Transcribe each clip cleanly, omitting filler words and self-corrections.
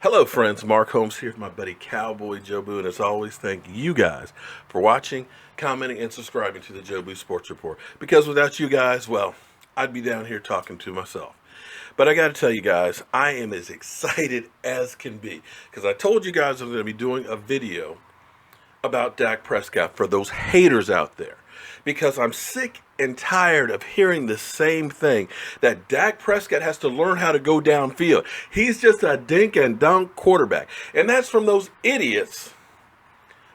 Hello friends, Mark Holmes here with my buddy CowboyJobu, and as always, thank you guys for watching, commenting, and subscribing to the Jobu Sports Report. Because without you guys, well, I'd be down here talking to myself. But I got to tell you guys, I am as excited as can be, because I told you guys I'm going to be doing a video about Dak Prescott for those haters out there. Because I'm sick and tired of hearing the same thing, that Dak Prescott has to learn how to go downfield. He's just a dink and dunk quarterback. And that's from those idiots,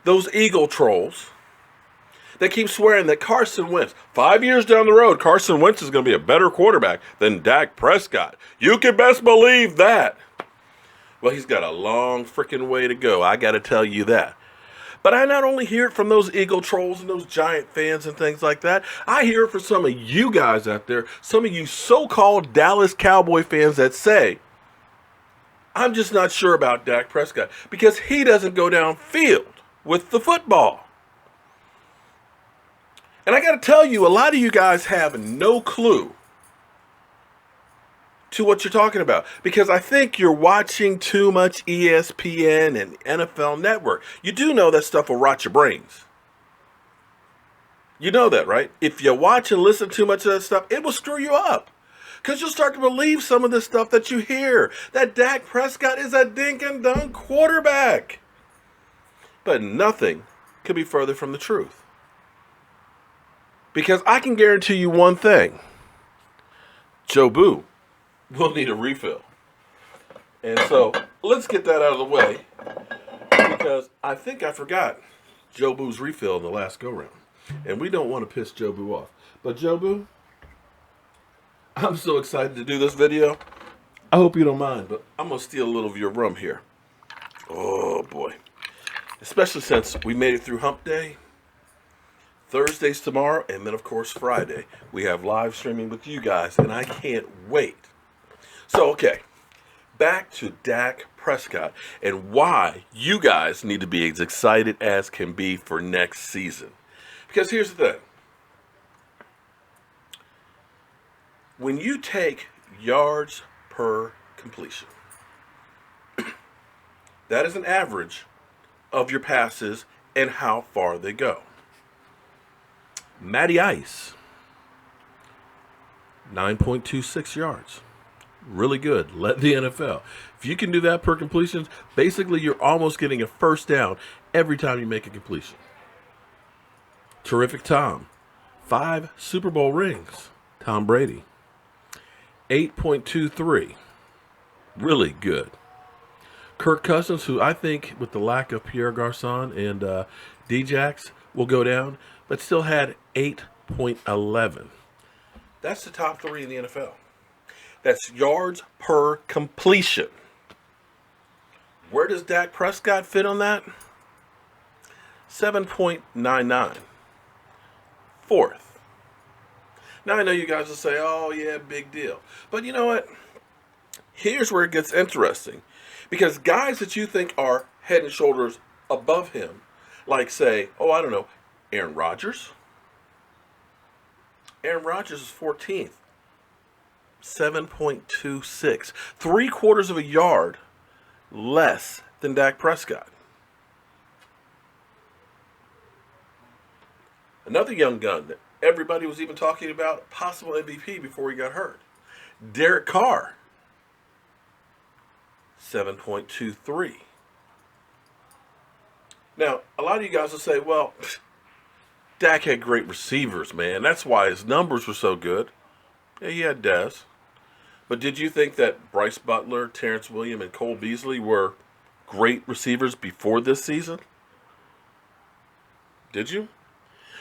those Eagle trolls, that keep swearing that Carson Wentz, 5 years down the road, Carson Wentz is going to be a better quarterback than Dak Prescott. You can best believe that. Well, he's got a long freaking way to go. I got to tell you that. But I not only hear it from those Eagle trolls and those Giant fans and things like that, I hear it from some of you guys out there, some of you so-called Dallas Cowboy fans that say, I'm just not sure about Dak Prescott because he doesn't go downfield with the football. And I got to tell you, a lot of you guys have no clue to what you're talking about, because I think you're watching too much ESPN and NFL Network. You do know that stuff will rot your brains. You know that, right? If you watch and listen too much of that stuff, it will screw you up, because you'll start to believe some of the stuff that you hear, that Dak Prescott is a dink and dunk quarterback. But nothing could be further from the truth, because I can guarantee you one thing: Jobu we'll need a refill. And so let's get that out of the way, because I think I forgot Jobu's refill in the last go round. And we don't want to piss Jobu off. But Jobu, I'm so excited to do this video. I hope you don't mind, but I'm going to steal a little of your rum here. Oh boy. Especially since we made it through hump day. Thursday's tomorrow, and then of course Friday. We have live streaming with you guys, and I can't wait. So, okay, back to Dak Prescott and why you guys need to be as excited as can be for next season. Because here's the thing. When you take yards per completion, that is an average of your passes and how far they go. Matty Ice, 9.26 yards. Really good. Led the NFL. If you can do that per completion, basically you're almost getting a first down every time you make a completion. Terrific Tom. 5 Super Bowl rings. Tom Brady. 8.23. Really good. Kirk Cousins, who I think with the lack of Pierre Garçon and D-Jax will go down, but still had 8.11. That's the top 3 in the NFL. That's yards per completion. Where does Dak Prescott fit on that? 7.99. Fourth. Now I know you guys will say, oh yeah, big deal. But you know what? Here's where it gets interesting. Because guys that you think are head and shoulders above him, like say, oh, I don't know, Aaron Rodgers. Aaron Rodgers is 14th. 7.26. 3/4 of a yard less than Dak Prescott. Another young gun that everybody was even talking about, possible MVP before he got hurt. Derek Carr. 7.23. Now, a lot of you guys will say, well, Dak had great receivers, man. That's why his numbers were so good. Yeah, he had Dez. But did you think that Bryce Butler, Terrence Williams, and Cole Beasley were great receivers before this season? Did you?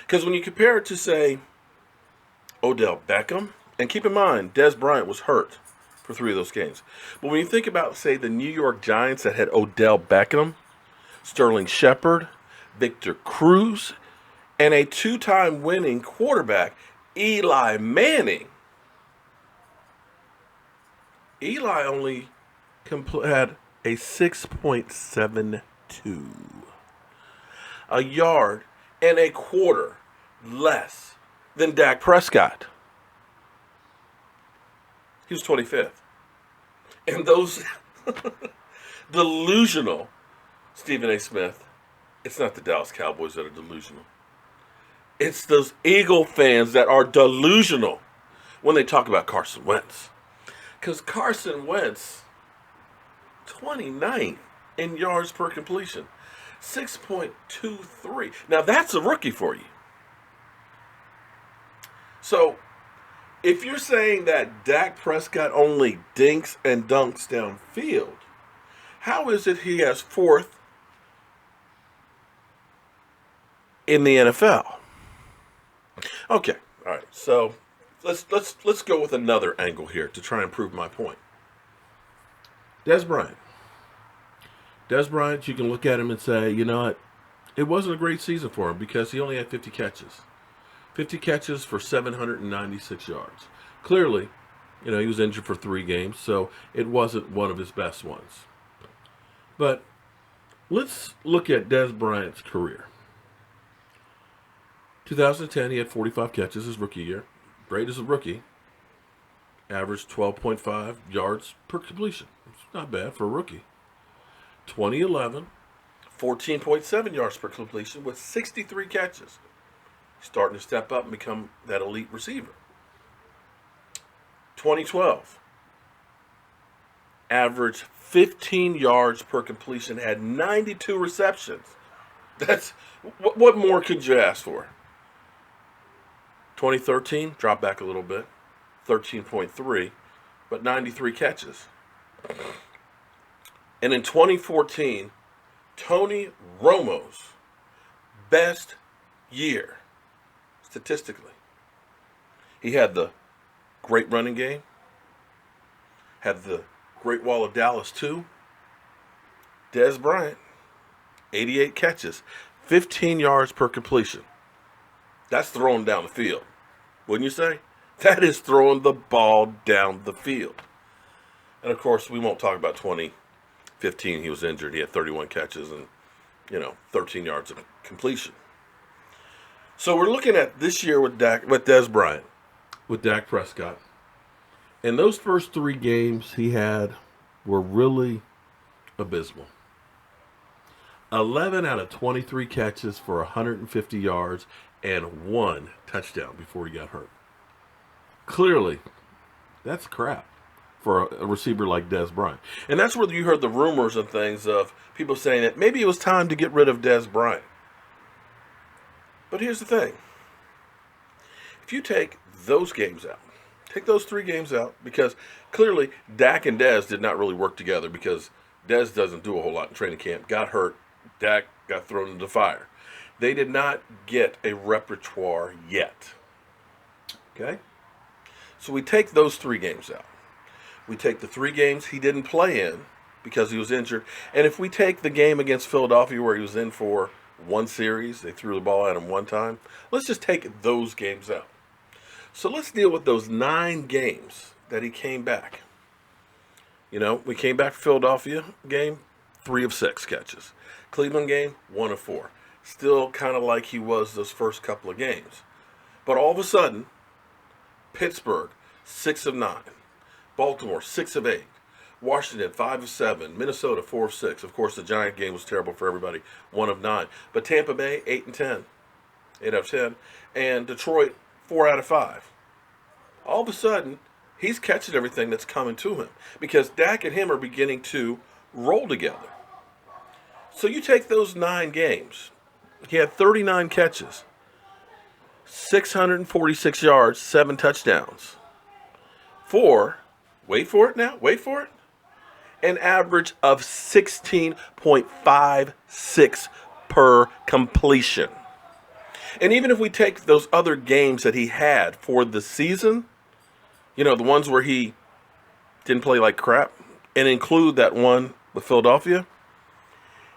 Because when you compare it to, say, Odell Beckham, and keep in mind, Dez Bryant was hurt for 3 of those games. But when you think about, say, the New York Giants that had Odell Beckham, Sterling Shepard, Victor Cruz, and a 2-time winning quarterback, Eli Manning. Eli only had a 6.72. A yard and a quarter less than Dak Prescott. He was 25th. And those Delusional, Stephen A. Smith. It's not the Dallas Cowboys that are delusional. It's those Eagle fans that are delusional when they talk about Carson Wentz. Because Carson Wentz, 29th in yards per completion, 6.23. Now that's a rookie for you. So if you're saying that Dak Prescott only dinks and dunks downfield, how is it he has fourth in the NFL? Okay, all right. So let's go with another angle here to try and prove my point. Dez Bryant. Dez Bryant, you can look at him and say, you know what? It wasn't a great season for him because he only had 50 catches. 50 catches for 796 yards. Clearly, he was injured for 3 games, so it wasn't one of his best ones. But let's look at Dez Bryant's career. 2010, he had 45 catches his rookie year. Great as a rookie. Averaged 12.5 yards per completion. It's not bad for a rookie. 2011, 14.7 yards per completion with 63 catches. Starting to step up and become that elite receiver. 2012, averaged 15 yards per completion, had 92 receptions. That's what more could you ask for? 2013, dropped back a little bit, 13.3, but 93 catches. And in 2014, Tony Romo's best year, statistically. He had the great running game, had the Great Wall of Dallas too. Dez Bryant, 88 catches, 15 yards per completion. That's throwing down the field, wouldn't you say? That is throwing the ball down the field. And of course, we won't talk about 2015. He was injured. He had 31 catches and, 13 yards of completion. So we're looking at this year with Dez Bryant, with Dak Prescott. And those first 3 games he had were really abysmal. 11 out of 23 catches for 150 yards and 1 touchdown before he got hurt. Clearly, that's crap for a receiver like Dez Bryant. And that's where you heard the rumors and things of people saying that maybe it was time to get rid of Dez Bryant. But here's the thing. If you take those games out, take those 3 games out, because clearly Dak and Dez did not really work together because Dez doesn't do a whole lot in training camp. Got hurt. Dak got thrown into the fire. They did not get a repertoire yet. Okay? So we take those 3 games out. We take the 3 games he didn't play in because he was injured. And if we take the game against Philadelphia where he was in for 1 series, they threw the ball at him 1 time, let's just take those games out. So let's deal with those 9 games that he came back. We came back for Philadelphia game, 3 of 6 catches. Cleveland game, 1 of 4. Still kind of like he was those first couple of games. But all of a sudden, Pittsburgh, 6 of 9. Baltimore, 6 of 8. Washington, 5 of 7. Minnesota, 4 of 6. Of course, the Giant game was terrible for everybody, 1 of 9. But Tampa Bay, 8 and 10. 8 out of 10. And Detroit, 4 out of 5. All of a sudden, he's catching everything that's coming to him because Dak and him are beginning to roll together. So you take those 9 games. He had 39 catches, 646 yards, 7 touchdowns. Wait for it now, an average of 16.56 per completion. And even if we take those other games that he had for the season, the ones where he didn't play like crap, and include that one with Philadelphia,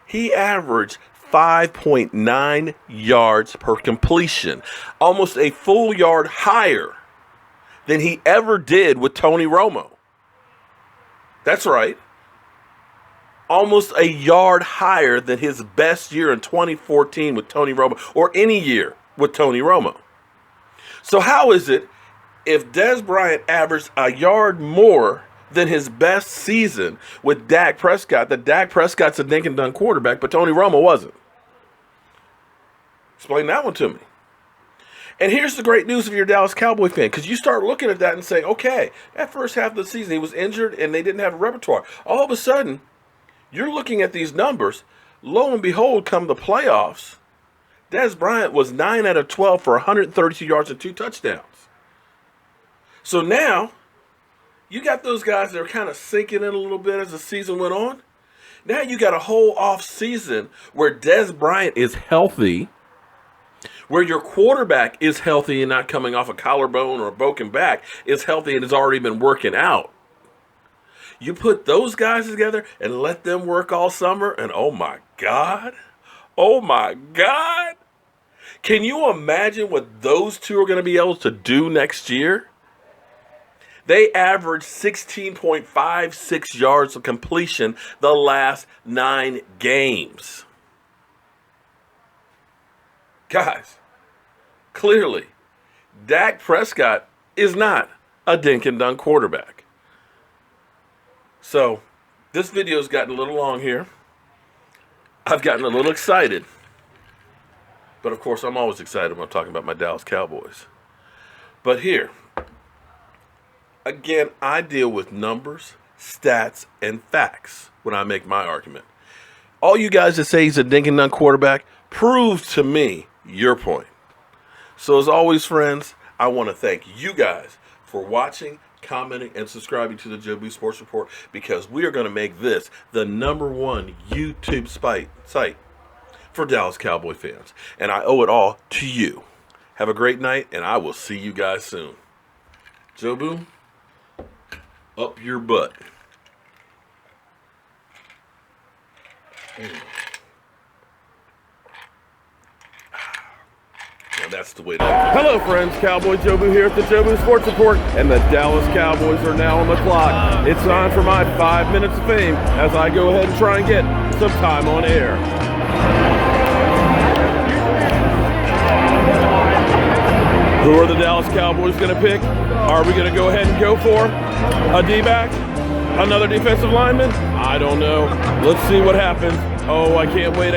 he averaged 5.9 yards per completion, almost a full yard higher than he ever did with Tony Romo. That's right. Almost a yard higher than his best year in 2014 with Tony Romo, or any year with Tony Romo. So how is it if Dez Bryant averaged a yard more than his best season with Dak Prescott, that Dak Prescott's a dink and dunk quarterback, but Tony Romo wasn't. Explain that one to me. And here's the great news if you're a Dallas Cowboy fan, because you start looking at that and saying, okay, that first half of the season, he was injured and they didn't have a repertoire. All of a sudden, you're looking at these numbers. Lo and behold, come the playoffs, Dez Bryant was 9 out of 12 for 132 yards and 2 touchdowns. So now, you got those guys that are kind of sinking in a little bit as the season went on. Now you got a whole off season where Dez Bryant is healthy, where your quarterback is healthy and not coming off a collarbone or a broken back, is healthy and has already been working out. You put those guys together and let them work all summer, and oh my God, can you imagine what those two are going to be able to do next year? They averaged 16.56 yards of completion the last 9 games. Guys, clearly, Dak Prescott is not a dink and dunk quarterback. So, this video's gotten a little long here. I've gotten a little excited. But of course, I'm always excited when I'm talking about my Dallas Cowboys. But here, again, I deal with numbers, stats, and facts when I make my argument. All you guys that say he's a dink and dunk quarterback, prove to me your point. So as always, friends, I want to thank you guys for watching, commenting, and subscribing to the Jobu Sports Report, because we are going to make this the #1 YouTube site for Dallas Cowboy fans. And I owe it all to you. Have a great night, and I will see you guys soon. Jobu, up your butt. And that's the way to. Hello, friends. CowboyJobu here at the Jobu Sports Report, and the Dallas Cowboys are now on the clock. It's time for my 5 minutes of fame as I go ahead and try and get some time on air. Who are the Dallas Cowboys going to pick? Are we going to go ahead and go for a D-back? Another defensive lineman? I don't know. Let's see what happens. Oh, I can't wait.